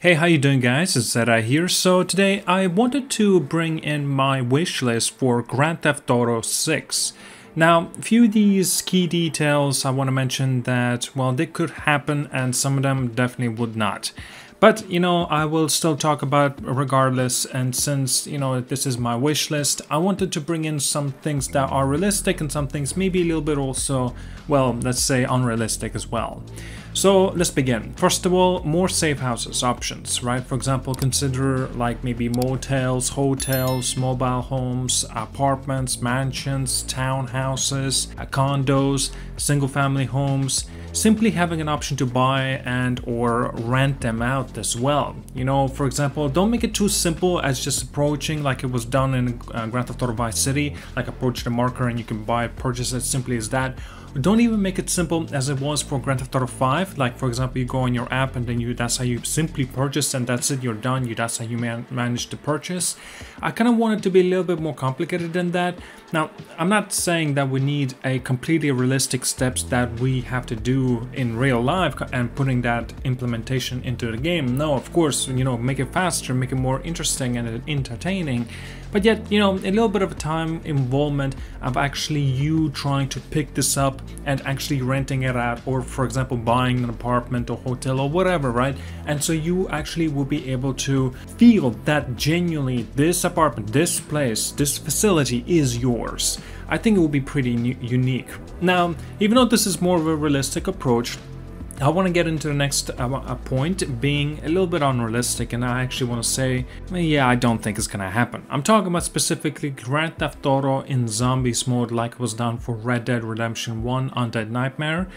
Hey, how you doing guys? It's ZDEyE here. So today I wanted to bring in my wish list for Grand Theft Auto 6. Now, a few of these key details I want to mention that, well, they could happen and some of them definitely would not. But, I will still talk about regardless, and since, this is my wish list, I wanted to bring in some things that are realistic and some things maybe a little bit also, well, let's say unrealistic as well. So let's begin. First of all, more safe houses options, right? For example, consider like maybe motels, hotels, mobile homes, apartments, mansions, townhouses, condos, single family homes. Simply having an option to buy and or rent them out as well. For example, don't make it too simple as just approaching like it was done in Grand Theft Auto Vice City, like approach the marker and you can purchase it simply as that. Don't even make it simple as it was for Grand Theft Auto 5, like for example you go on your app and then that's how you simply purchase and that's it, you're done, that's how you manage to purchase. I kind of want it to be a little bit more complicated than that. Now, I'm not saying that we need a completely realistic steps that we have to do in real life and putting that implementation into the game. No, of course, make it faster, make it more interesting and entertaining. But yet, a little bit of a time involvement of actually you trying to pick this up and actually renting it out, or for example, buying an apartment or hotel or whatever, right? And so you actually will be able to feel that genuinely this apartment, this place, this facility is yours. I think it will be pretty unique. Now, even though this is more of a realistic approach, I want to get into the next point, being a little bit unrealistic, and I actually want to say, yeah, I don't think it's gonna happen. I'm talking about specifically Grand Theft Auto in zombies mode like it was done for Red Dead Redemption 1 Undead Nightmare.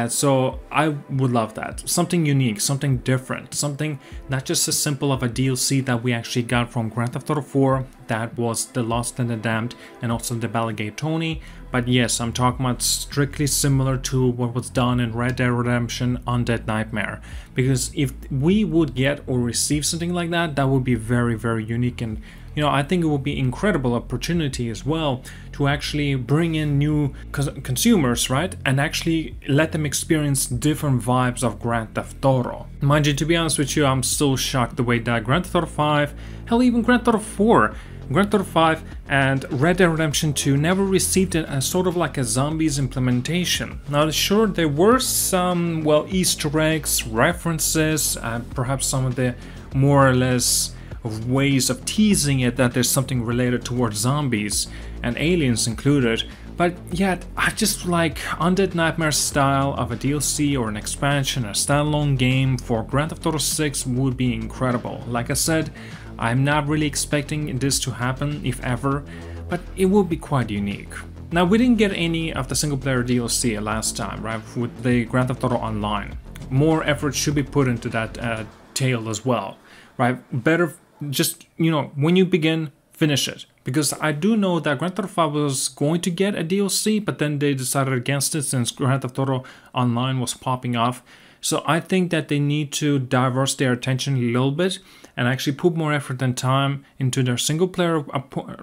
So I would love that. Something unique, something different, something not just as simple of a DLC that we actually got from Grand Theft Auto 4, that was The Lost and the Damned and also the Balagate Tony. But yes, I'm talking about strictly similar to what was done in Red Dead Redemption Undead Nightmare. Because if we would get or receive something like that, that would be very, very unique, and I think it would be incredible opportunity as well to actually bring in new consumers, right? And actually let them experience different vibes of Grand Theft Auto. Mind you, to be honest with you, I'm still shocked the way that Grand Theft Auto 5, hell even Grand Theft Auto 4, Grand Theft Auto 5 and Red Dead Redemption 2 never received a sort of like a zombies implementation. Now sure, there were some, well, Easter eggs, references, and perhaps some of the more or less of ways of teasing it that there's something related towards zombies and aliens included, but yet I just like Undead Nightmare style of a DLC or an expansion, a standalone game for Grand Theft Auto 6 would be incredible. Like I said, I'm not really expecting this to happen, if ever, but it will be quite unique. Now, we didn't get any of the single player DLC last time, right, with the Grand Theft Auto Online. More effort should be put into that tale as well, right? Better just, when you begin, finish it. Because I do know that Grand Theft Auto 5 was going to get a DLC, but then they decided against it since Grand Theft Auto Online was popping off. So I think that they need to diverse their attention a little bit and actually put more effort and time into their single player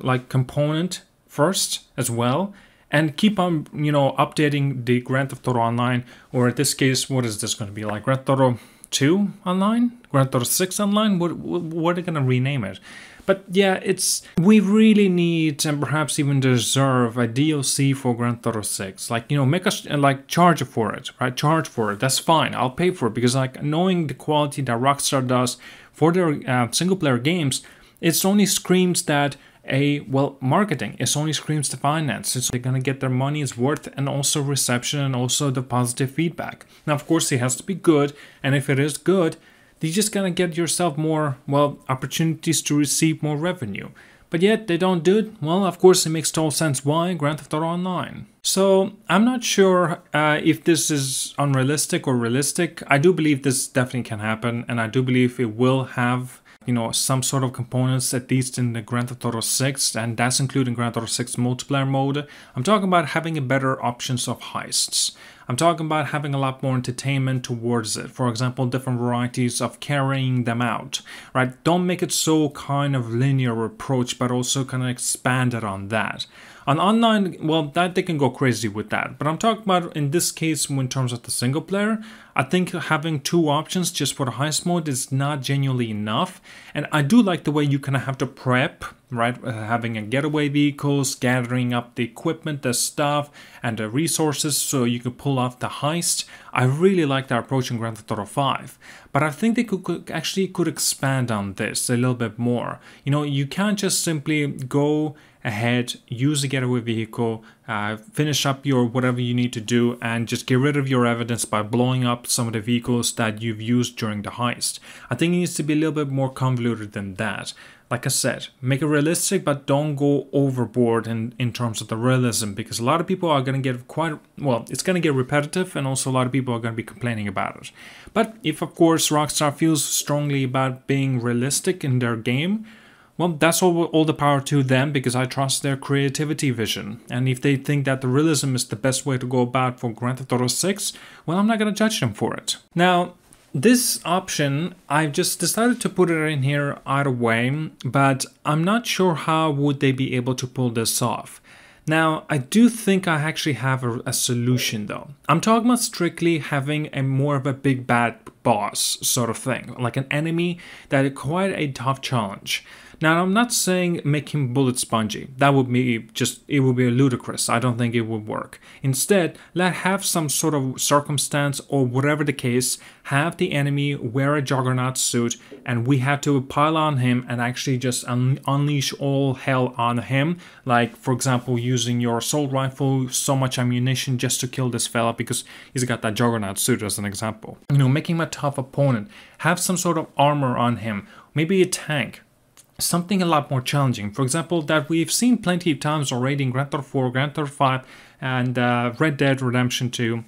like component first as well, and keep on, updating the Grand Theft Auto Online, or in this case, what is this going to be, like Grand Theft Auto 2 Online? Grand Theft Auto 6 Online? What are they going to rename it? But yeah, we really need and perhaps even deserve a DLC for Grand Theft Auto 6. Like, make us charge for it, right? Charge for it. That's fine. I'll pay for it, because like knowing the quality that Rockstar does for their single player games, it only screams that marketing. It only screams the finance. So they're gonna get their money's worth, and also reception, and also the positive feedback. Now, of course, it has to be good, and if it is good, you're just gonna get yourself more, opportunities to receive more revenue. But yet they don't do it. Well, of course, it makes total sense. Why? Grand Theft Auto Online. So I'm not sure if this is unrealistic or realistic. I do believe this definitely can happen, and I do believe it will have some sort of components, at least in the Grand Theft Auto 6, and that's including Grand Theft Auto 6 multiplayer mode. I'm talking about having a better options of heists. I'm talking about having a lot more entertainment towards it. For example, different varieties of carrying them out, right? Don't make it so kind of linear approach, but also kind of expand it on that. On online, well, that they can go crazy with that. But I'm talking about in this case, in terms of the single player, I think having 2 options just for the heist mode is not genuinely enough. And I do like the way you kind of have to prep, right? Having a getaway vehicles, gathering up the equipment, the stuff, and the resources so you can pull off the heist. I really like that approach in Grand Theft Auto 5. But I think they could expand on this a little bit more. You know, you can't just simply go ahead, use a getaway vehicle, finish up your whatever you need to do, and just get rid of your evidence by blowing up some of the vehicles that you've used during the heist. I think it needs to be a little bit more convoluted than that. Like I said, make it realistic, but don't go overboard in terms of the realism, because a lot of people are going to get it's going to get repetitive, and also a lot of people are going to be complaining about it. But if, of course, Rockstar feels strongly about being realistic in their game, well, that's all the power to them, because I trust their creativity vision. And if they think that the realism is the best way to go about for Grand Theft Auto 6, well, I'm not going to judge them for it. Now, this option, I've just decided to put it in here either way, but I'm not sure how would they be able to pull this off. Now, I do think I actually have a solution though. I'm talking about strictly having a more of a big bad boss sort of thing, like an enemy that is quite a tough challenge. Now, I'm not saying make him bullet spongy. That would be it would be ludicrous. I don't think it would work. Instead, have some sort of circumstance, or whatever the case, have the enemy wear a juggernaut suit, and we have to pile on him and actually just unleash all hell on him. Like, for example, using your assault rifle, so much ammunition just to kill this fella because he's got that juggernaut suit as an example. You know, making him a tough opponent. Have some sort of armor on him. Maybe a tank. Something a lot more challenging. For example, that we've seen plenty of times already in Grand Theft 4, Grand Theft 5, and Red Dead Redemption 2.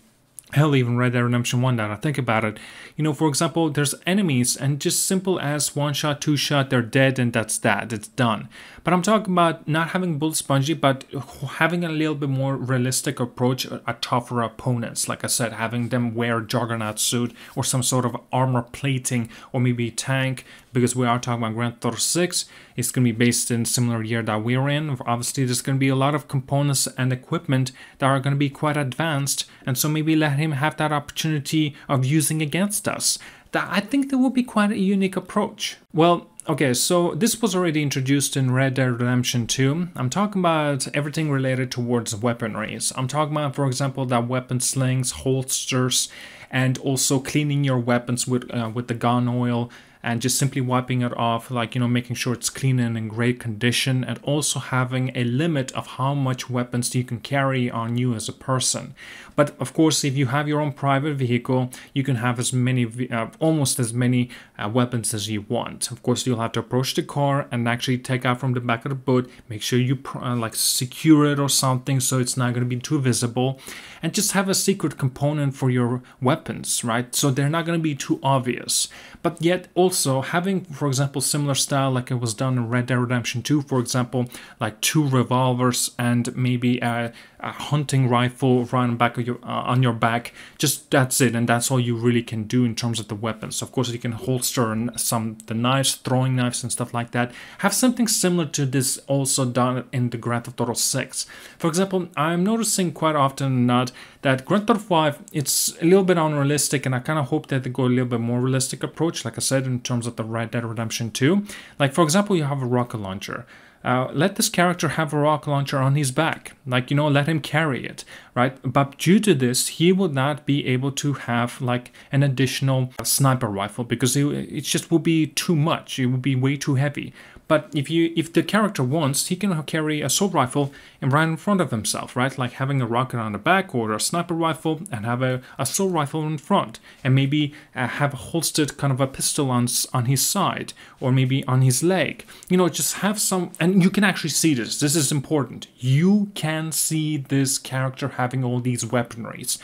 Hell, even Red Dead Redemption 1, that I think about it. You know, for example, there's enemies, and just simple as 1 shot, 2 shot, they're dead, and that's that. It's done. But I'm talking about not having bullet spongy, but having a little bit more realistic approach at tougher opponents. Like I said, having them wear a juggernaut suit, or some sort of armor plating, or maybe a tank, because we are talking about Grand Theft Auto 6. It's going to be based in a similar year that we're in. Obviously, there's going to be a lot of components and equipment that are going to be quite advanced, and so maybe let him have that opportunity of using against us. I think that would be quite a unique approach. Well, okay, so this was already introduced in Red Dead Redemption 2. I'm talking about everything related towards weaponries. I'm talking about, for example, that weapon slings, holsters, and also cleaning your weapons with the gun oil, and just simply wiping it off, like, you know, making sure it's clean and in great condition, and also having a limit of how much weapons you can carry on you as a person. But of course, if you have your own private vehicle, you can have as many, almost as many weapons as you want. Of course, you'll have to approach the car and actually take out from the back of the boot, make sure you like secure it or something so it's not going to be too visible, and just have a secret component for your weapons, right? So they're not going to be too obvious. But yet also having, for example, similar style like it was done in Red Dead Redemption 2, for example, like 2 revolvers and maybe a hunting rifle right on the back of on your back. Just that's it, and that's all you really can do in terms of the weapons. Of course, you can holster the knives, throwing knives and stuff like that. Have something similar to this also done in the Grand Theft Auto 6. For example, I'm noticing quite often not that Grand Theft Auto 5, it's a little bit unrealistic, and I kind of hope that they go a little bit more realistic approach, like I said, in terms of the Red Dead Redemption 2. Like, for example, you have a rocket launcher. Let this character have a rocket launcher on his back, like, you know, let him carry it, right? But due to this, he would not be able to have like an additional sniper rifle, because it just would be too much. It would be way too heavy. But if the character wants, he can carry a assault rifle right in front of himself, right? Like having a rocket on the back or a sniper rifle, and have a assault rifle in front, and maybe have a holstered kind of a pistol on his side, or maybe on his leg. You know, just have some, and you can actually see this. This is important. You can see this character having all these weaponries,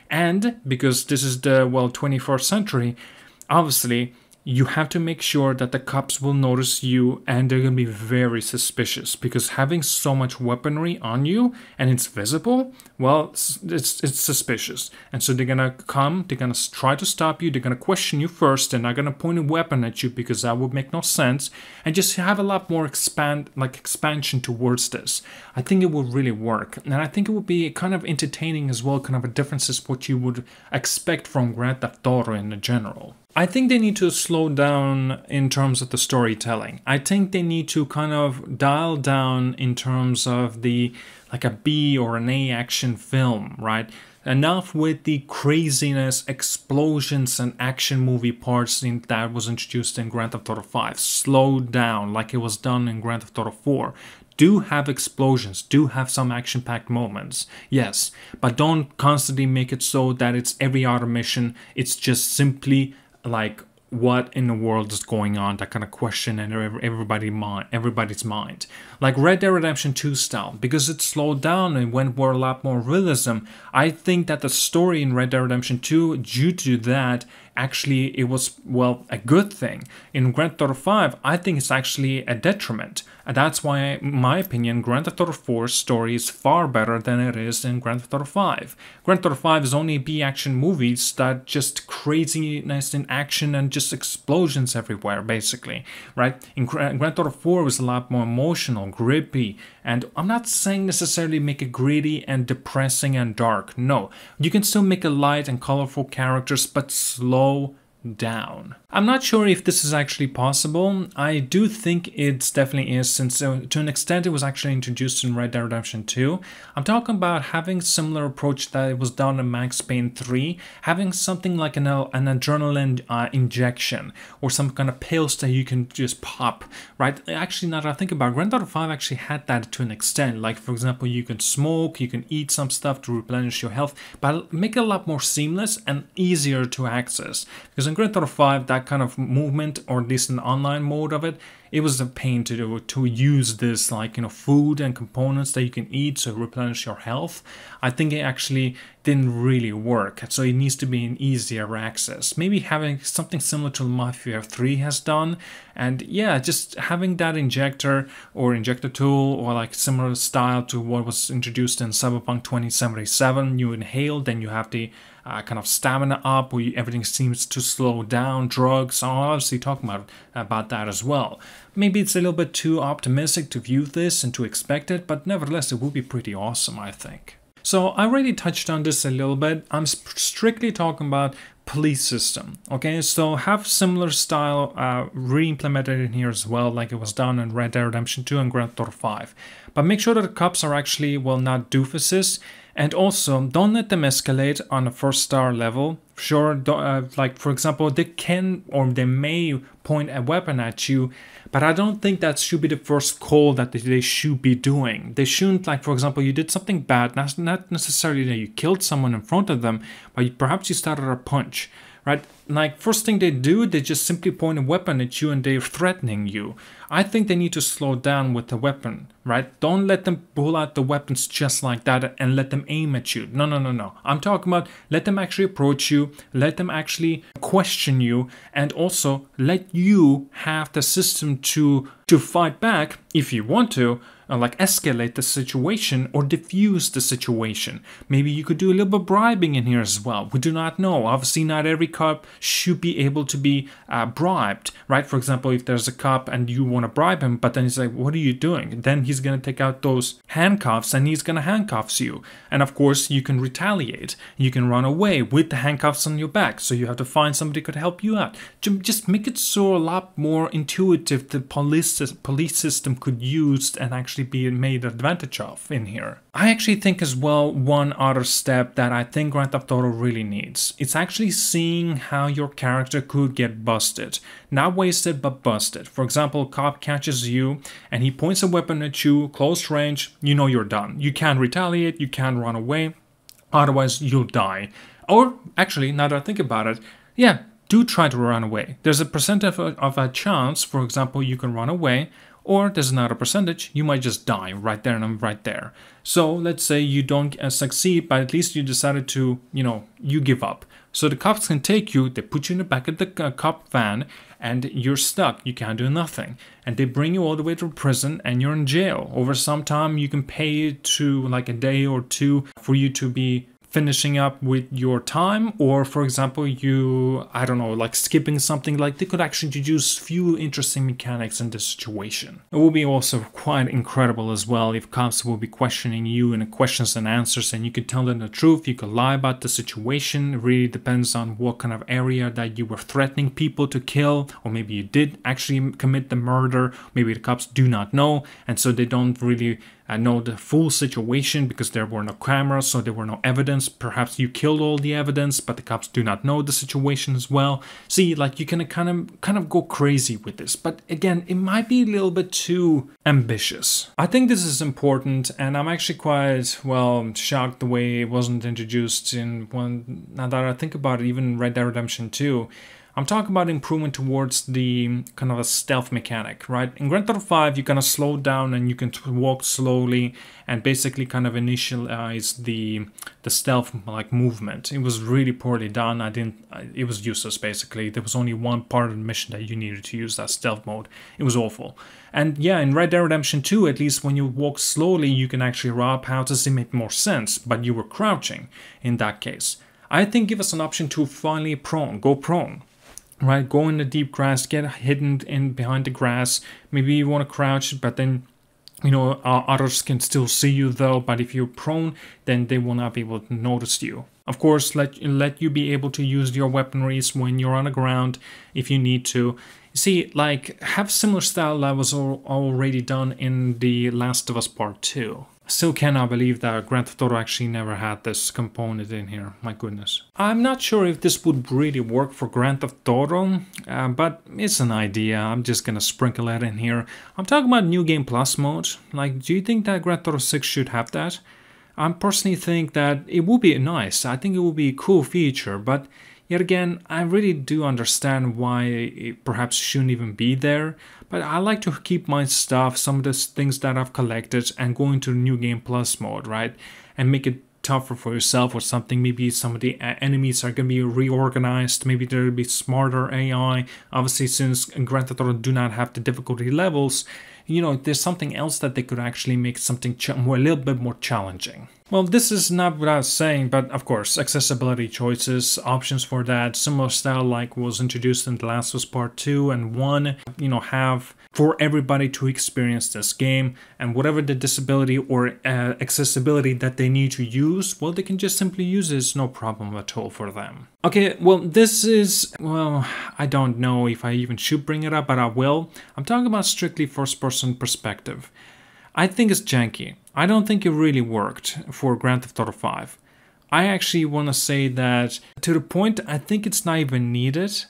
and because this is the 21st century, obviously, you have to make sure that the cops will notice you and they're going to be very suspicious, because having so much weaponry on you and it's visible, well, it's suspicious. And so they're going to come, they're going to try to stop you, they're going to question you first, they're not going to point a weapon at you because that would make no sense, and just have a lot more expansion towards this. I think it would really work, and I think it would be kind of entertaining as well, kind of a differences what you would expect from Grand Theft Auto in general. I think they need to slow down in terms of the storytelling. I think they need to kind of dial down in terms of the like a B or an A action film, right? Enough with the craziness, explosions, and action movie parts that was introduced in Grand Theft Auto 5. Slow down like it was done in Grand Theft Auto 4. Do have explosions, do have some action-packed moments, yes, but don't constantly make it so that it's every other mission, it's just simply like, what in the world is going on? That kind of question in everybody's mind. Like Red Dead Redemption 2 style, because it slowed down and went for a lot more realism. I think that the story in Red Dead Redemption 2, due to that, actually it was, well, a good thing. In Grand Theft Auto 5, I think it's actually a detriment. And that's why, in my opinion, Grand Theft Auto 4's story is far better than it is in Grand Theft Auto 5. Grand Theft Auto 5 is only B-action movies that just craziness in action and just explosions everywhere, basically, right? In Grand Theft Auto 4 was a lot more emotional, grippy, and I'm not saying necessarily make it gritty and depressing and dark. No, you can still make a light and colorful characters, but slow down. I'm not sure if this is actually possible. I do think it definitely is, since to an extent it was actually introduced in Red Dead Redemption 2. I'm talking about having similar approach that it was done in Max Payne 3, having something like an adrenaline injection or some kind of pills that you can just pop, right? Actually, now that I think about it, Grand Theft Auto 5 actually had that to an extent. Like, for example, you can smoke, you can eat some stuff to replenish your health, but make it a lot more seamless and easier to access. Because in Grand Theft Auto 5, that kind of movement, or at least an online mode of it, it was a pain to do, to use this, like, food and components that you can eat to replenish your health. I think it actually didn't really work, so it needs to be an easier access. Maybe having something similar to Mafia 3 has done, and yeah, just having that injector or injector tool, or like similar style to what was introduced in Cyberpunk 2077. You inhale, then you have the kind of stamina up, where everything seems to slow down. Drugs, I'm obviously talking about that as well. Maybe it's a little bit too optimistic to view this and to expect it, but nevertheless it would be pretty awesome, I think. So I already touched on this a little bit. I'm strictly talking about police system. Okay, so have similar style re-implemented in here as well, like it was done in Red Dead Redemption 2 and Grand Theft Auto 5. But make sure that the cops are actually, well, not doofuses. And also, don't let them escalate on a first star level. Sure, like for example, they can or they may point a weapon at you, but I don't think that should be the first call that they should be doing. They shouldn't, like for example, you did something bad, not necessarily that you killed someone in front of them, but perhaps you started a punch. Right? Like, first thing they do, they just simply point a weapon at you and they're threatening you. I think they need to slow down with the weapon, right? Don't let them pull out the weapons just like that and let them aim at you. No, no, no, no. I'm talking about let them actually approach you, let them actually question you, and also let you have the system to fight back if you want to, like escalate the situation or diffuse the situation. Maybe you could do a little bit of bribing in here as well. We do not know. Obviously, not every cop should be able to be bribed, right? For example, if there's a cop and you want to bribe him, but then he's like, what are you doing? Then he's going to take out those handcuffs and he's going to handcuff you. And of course, you can retaliate. You can run away with the handcuffs on your back. So you have to find somebody who could help you out. Just make it so a lot more intuitive the police system could use and actually be made advantage of in here. I actually think as well one other step that I think Grand Theft Auto really needs. It's actually seeing how your character could get busted. Not wasted, but busted. For example, a cop catches you and he points a weapon at you, close range, you know you're done. You can't retaliate, you can't run away, otherwise you'll die. Or actually, now that I think about it, yeah, do try to run away. There's a percentage of a chance, for example, you can run away, or there's another percentage, you might just die right there and right there. So let's say you don't succeed, but at least you decided to, you give up. So the cops can take you, they put you in the back of the cop van, and you're stuck. You can't do nothing. And they bring you all the way to prison, and you're in jail. Over some time, you can pay to like a day or two for you to be finishing up with your time, or for example you, I don't know, like skipping something. Like they could actually introduce few interesting mechanics in this situation. It will be also quite incredible as well if cops will be questioning you in questions and answers, and you could tell them the truth, you could lie about the situation. It really depends on what kind of area that you were threatening people to kill, or maybe you did actually commit the murder. Maybe the cops do not know, and so they don't really know the full situation because there were no cameras, so there were no evidence. Perhaps you killed all the evidence, but the cops do not know the situation as well. See, like you can kind of go crazy with this, but again, it might be a little bit too ambitious. I think this is important, and I'm actually quite, well, shocked the way it wasn't introduced in one. Now that I think about it, even Red Dead Redemption 2. I'm talking about improvement towards the kind of a stealth mechanic, right? In Grand Theft Auto 5, you kind of slow down and you can walk slowly and basically kind of initialize the stealth like movement. It was really poorly done. It was useless basically. There was only one part of the mission that you needed to use that stealth mode. It was awful. And yeah, in Red Dead Redemption 2, at least when you walk slowly, you can actually rob houses. It made more sense, but you were crouching in that case. I think give us an option to finally go prone. Right, go in the deep grass, get hidden in behind the grass. Maybe you want to crouch, but then, you know, others can still see you though. But if you're prone, then they will not be able to notice you. Of course, let you be able to use your weaponries when you're on the ground if you need to. See, like, have similar style that was already done in The Last of Us Part 2. Still cannot believe that Grand Theft Auto actually never had this component in here, my goodness. I'm not sure if this would really work for Grand Theft Auto, but it's an idea. I'm just gonna sprinkle it in here. I'm talking about New Game Plus mode. Like, do you think that Grand Theft Auto 6 should have that? I personally think that it would be nice. I think it would be a cool feature, but yet again, I really do understand why it perhaps shouldn't even be there. But I like to keep my stuff, some of the things that I've collected, and go into New Game Plus mode, right? And make it tougher for yourself or something. Maybe some of the enemies are going to be reorganized. Maybe there will be smarter AI. Obviously, since Grand Theft Auto do not have the difficulty levels, you know, there's something else that they could actually make something a little bit more challenging. Well, this is not what I was saying, but of course, accessibility choices, options for that, similar style like was introduced in The Last of Us Part 2 and 1, you know, have for everybody to experience this game, and whatever the disability or accessibility that they need to use, well, they can just simply use it. It's no problem at all for them. Okay, well, this is, well, I don't know if I even should bring it up, but I will. I'm talking about strictly first-person perspective. I think it's janky. I don't think it really worked for Grand Theft Auto 5. I actually want to say that to the point I think it's not even needed,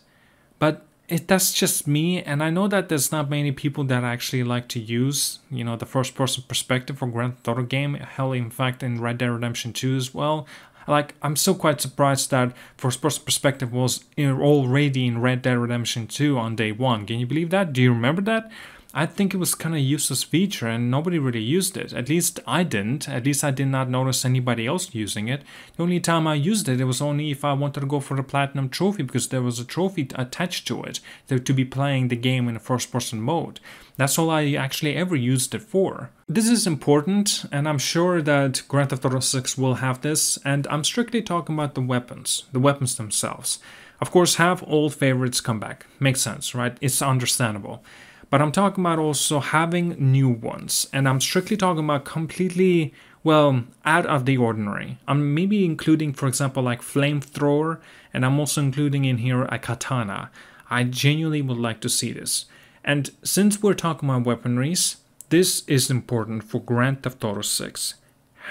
but that's just me, and I know that there's not many people that actually like to use, you know, the first-person perspective for Grand Theft Auto game. Hell, in fact, in Red Dead Redemption 2 as well. Like, I'm still quite surprised that first-person perspective was already in Red Dead Redemption 2 on day one. Can you believe that? Do you remember that? I think it was kind of a useless feature and nobody really used it. At least I didn't. At least I did not notice anybody else using it. The only time I used it, it was only if I wanted to go for the Platinum Trophy, because there was a trophy attached to it to be playing the game in a first-person mode. That's all I actually ever used it for. This is important, and I'm sure that Grand Theft Auto 6 will have this, and I'm strictly talking about the weapons themselves. Of course, have old favorites come back. Makes sense, right? It's understandable. But I'm talking about also having new ones. And I'm strictly talking about completely, well, out of the ordinary. I'm maybe including, for example, like flamethrower. And I'm also including in here a katana. I genuinely would like to see this. And since we're talking about weaponries, this is important for Grand Theft Auto 6.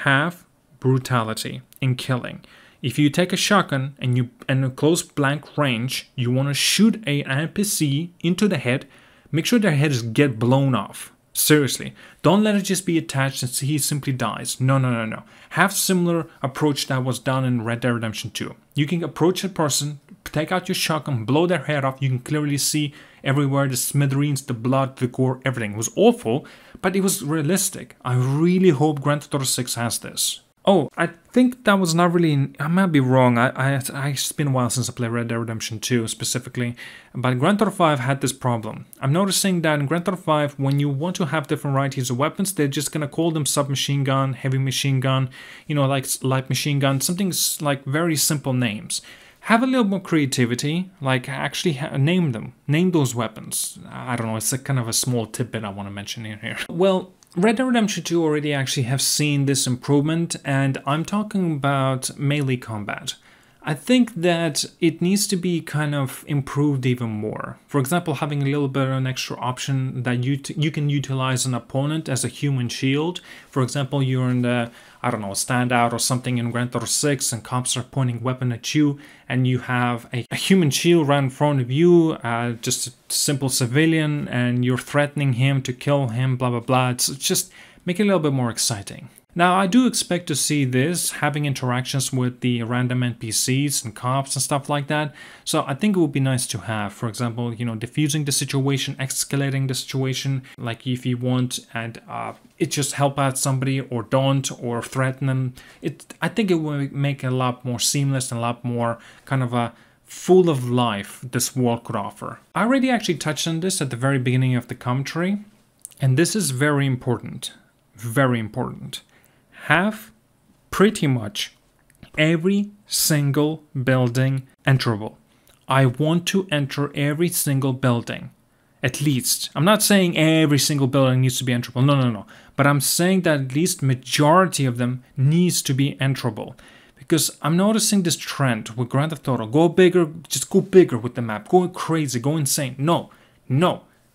Have brutality in killing. If you take a shotgun and you in a close blank range, you want to shoot an NPC into the head, make sure their heads get blown off. Seriously, don't let it just be attached and he simply dies. No. Have similar approach that was done in Red Dead Redemption 2. You can approach a person, take out your shotgun, blow their head off. You can clearly see everywhere the smithereens, the blood, the gore, everything. It was awful, but it was realistic. I really hope Grand Theft Auto 6 has this. Oh, I think that was not really. I might be wrong. It's been a while since I played Red Dead Redemption 2 specifically, but Grand Theft Auto 5 had this problem. I'm noticing that in Grand Theft Auto 5, when you want to have different varieties of weapons, they're just gonna call them submachine gun, heavy machine gun, like light machine gun, something like very simple names. Have a little more creativity, like actually name them, name those weapons. I don't know. It's a kind of a small tidbit I want to mention in here. Well, Red Dead Redemption 2 already actually have seen this improvement, and I'm talking about melee combat. I think that it needs to be kind of improved even more. For example, having a little bit of an extra option that you can utilize an opponent as a human shield. For example, you're in the, I don't know, standout or something in Grand Theft Auto 6 and cops are pointing a weapon at you and you have a human shield right in front of you, just a simple civilian, and you're threatening him to kill him, blah, blah, blah. It's just make it a little bit more exciting. Now, I do expect to see this, having interactions with the random NPCs and cops and stuff like that. So I think it would be nice to have, for example, diffusing the situation, escalating the situation, like if you want, and it just help out somebody or don't, or threaten them. I think it will make it a lot more seamless and a lot more kind of a full of life this world could offer. I already actually touched on this at the very beginning of the commentary, and this is very important. Very important. Have pretty much every single building enterable. I want to enter every single building. At least. I'm not saying every single building needs to be enterable. No. But I'm saying that at least majority of them needs to be enterable. Because I'm noticing this trend with Grand Theft Auto. Go bigger, just go bigger with the map. Go crazy, go insane. No.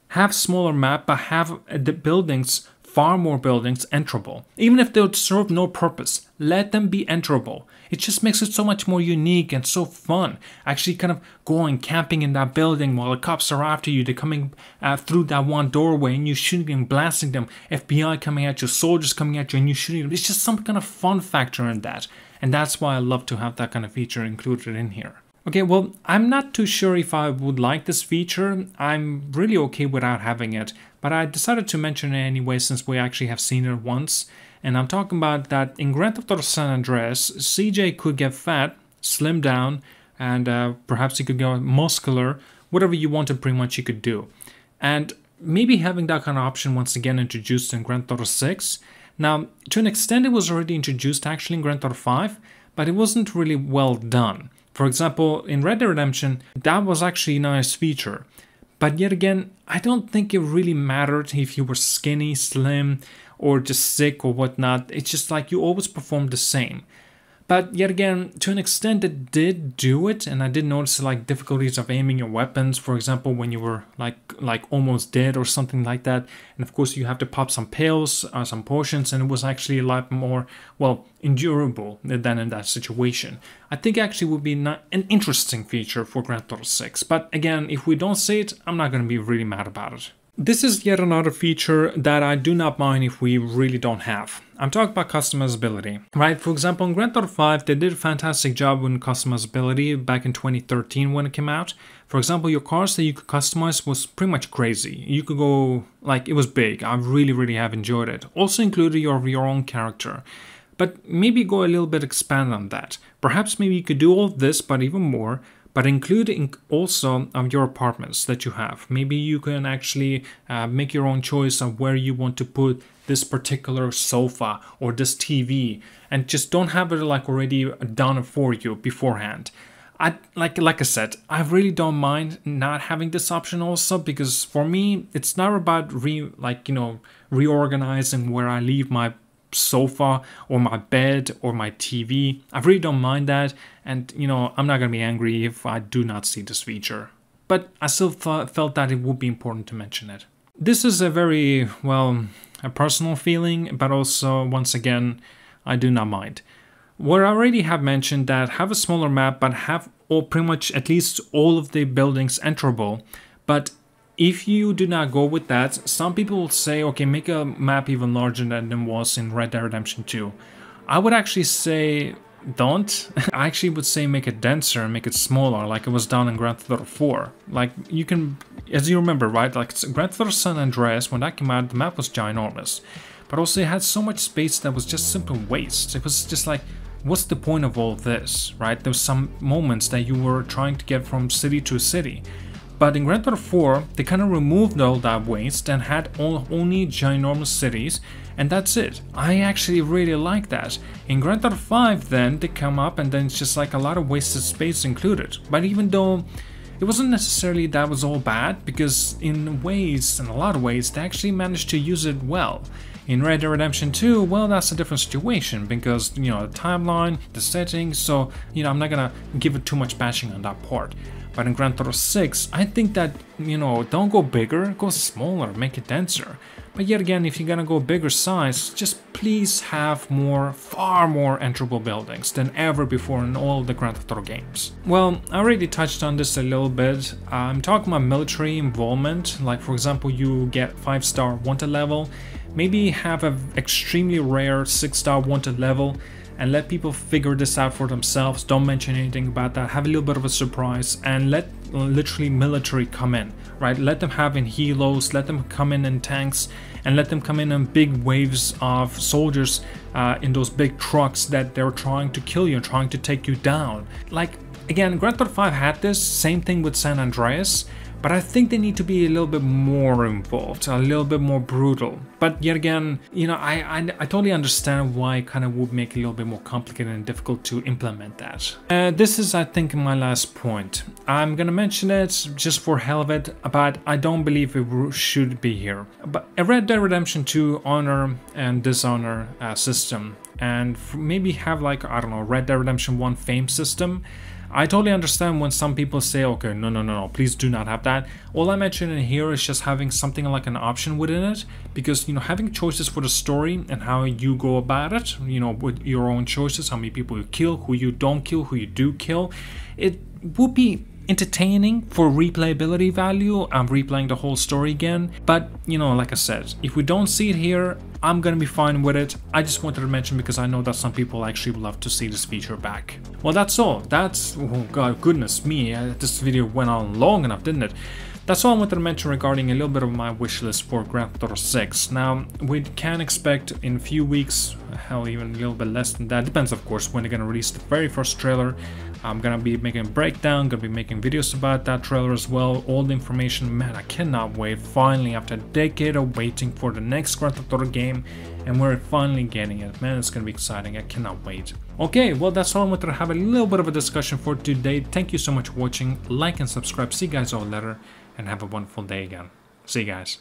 Have smaller map, but have the buildings, far more buildings, enterable. Even if they would serve no purpose, let them be enterable. It just makes it so much more unique and so fun. Actually kind of going camping in that building while the cops are after you. They're coming through that one doorway and you're shooting and blasting them. FBI coming at you, soldiers coming at you and you're shooting them. It's just some kind of fun factor in that. And that's why I love to have that kind of feature included in here. Okay, well, I'm not too sure if I would like this feature. I'm really okay without having it, but I decided to mention it anyway since we actually have seen it once. And I'm talking about that in Grand Theft Auto San Andreas, CJ could get fat, slim down, and perhaps he could go muscular. Whatever you wanted, pretty much you could do. And maybe having that kind of option once again introduced in Grand Theft Auto 6. Now, to an extent it was already introduced actually in Grand Theft Auto 5, but it wasn't really well done. For example, in Red Dead Redemption, that was actually a nice feature. But yet again, I don't think it really mattered if you were skinny, slim, or just sick or whatnot. It's just like you always performed the same. But yet again, to an extent it did do it, and I did notice like difficulties of aiming your weapons, for example, when you were like almost dead or something like that. And of course you have to pop some pills, some potions, and it was actually a lot more, well, endurable than in that situation. I think actually would be an interesting feature for Grand Theft Auto 6. But again, if we don't see it, I'm not going to be really mad about it. This is yet another feature that I do not mind if we really don't have. I'm talking about customizability, right? For example, in Grand Theft Auto 5, they did a fantastic job with customizability back in 2013 when it came out. For example, your cars that you could customize was pretty much crazy. You could go, like, it was big. I really have enjoyed it. Also included your own character. But maybe go a little bit expand on that. Perhaps maybe you could do all of this, but even more. But including also your apartments that you have. Maybe you can actually make your own choice of where you want to put this particular sofa or this TV, and just don't have it like already done for you beforehand. Like I said, I really don't mind not having this option also, because for me it's not about reorganizing where I leave my sofa or my bed or my TV. I really don't mind that, and I'm not gonna be angry if I do not see this feature, but I still felt that it would be important to mention it. This is a very, well, a personal feeling, but also once again I do not mind. Where I already have mentioned that have a smaller map but have pretty much at least all of the buildings enterable. But if you do not go with that, some people will say, okay, make a map even larger than it was in Red Dead Redemption 2. I would actually say don't. I actually would say make it denser and make it smaller, like it was done in Grand Theft Auto 4. Like you can, as you remember, right? Like Grand Theft Auto San Andreas, when that came out, the map was ginormous. but also it had so much space that was just simple waste. It was just like, what's the point of all this, right? There was some moments that you were trying to get from city to city. But in Grand Theft Auto 4, they kind of removed all that waste and had only ginormous cities, and that's it. I actually really like that. In Grand Theft Auto 5 then, they come up and then it's just like a lot of wasted space included. But even though it wasn't necessarily that was all bad, because in a lot of ways, they actually managed to use it well. In Red Dead Redemption 2, well, that's a different situation because, you know, the timeline, the settings, so, you know, I'm not gonna give it too much bashing on that part. But in Grand Theft Auto 6, I think that, you know, don't go bigger, go smaller, make it denser. But yet again, if you're gonna go bigger size, just please have far more enterable buildings than ever before in all the Grand Theft Auto games. Well, I already touched on this a little bit. I'm talking about military involvement, like for example, you get 5-star wanted level, maybe have an extremely rare 6-star wanted level, and let people figure this out for themselves. Don't mention anything about that. Have a little bit of a surprise and let literally military come in, right? Let them have in helos, let them come in tanks, and let them come in big waves of soldiers in those big trucks that they're trying to kill you and trying to take you down. Like, again, Grand Theft Auto 5 had this, same thing with San Andreas, but I think they need to be a little bit more involved, a little bit more brutal. But yet again, you know, I totally understand why it kind of would make it a little bit more complicated and difficult to implement that. This is, I think, my last point. I'm gonna mention it just for hell of it, but I don't believe it should be here. But a Red Dead Redemption 2 honor and dishonor system, and maybe have like, I don't know, Red Dead Redemption 1 fame system. I totally understand when some people say, okay, no, please do not have that. All I mentioned in here is just having something like an option within it, because, you know, having choices for the story and how you go about it, you know, with your own choices, how many people you kill, who you don't kill, who you do kill, it would be entertaining for replayability value. I'm replaying the whole story again, but you know, like I said, if we don't see it here, I'm gonna be fine with it. I just wanted to mention because I know that some people actually would love to see this feature back. Well, that's all. Oh god, goodness me, this video went on long enough, didn't it? That's all I wanted to mention regarding a little bit of my wish list for Grand Theft Auto 6. Now, we can expect in a few weeks, hell, even a little bit less than that, depends of course when they're gonna release the very first trailer. I'm gonna be making a breakdown, gonna be making videos about that trailer as well, all the information. Man, I cannot wait. Finally, after a decade of waiting for the next Grand Theft Auto game, and we're finally getting it. Man, it's gonna be exciting. I cannot wait. Okay, well, that's all I wanted to have a little bit of a discussion for today. Thank you so much for watching. Like and subscribe. See you guys all later, and have a wonderful day again. See you guys.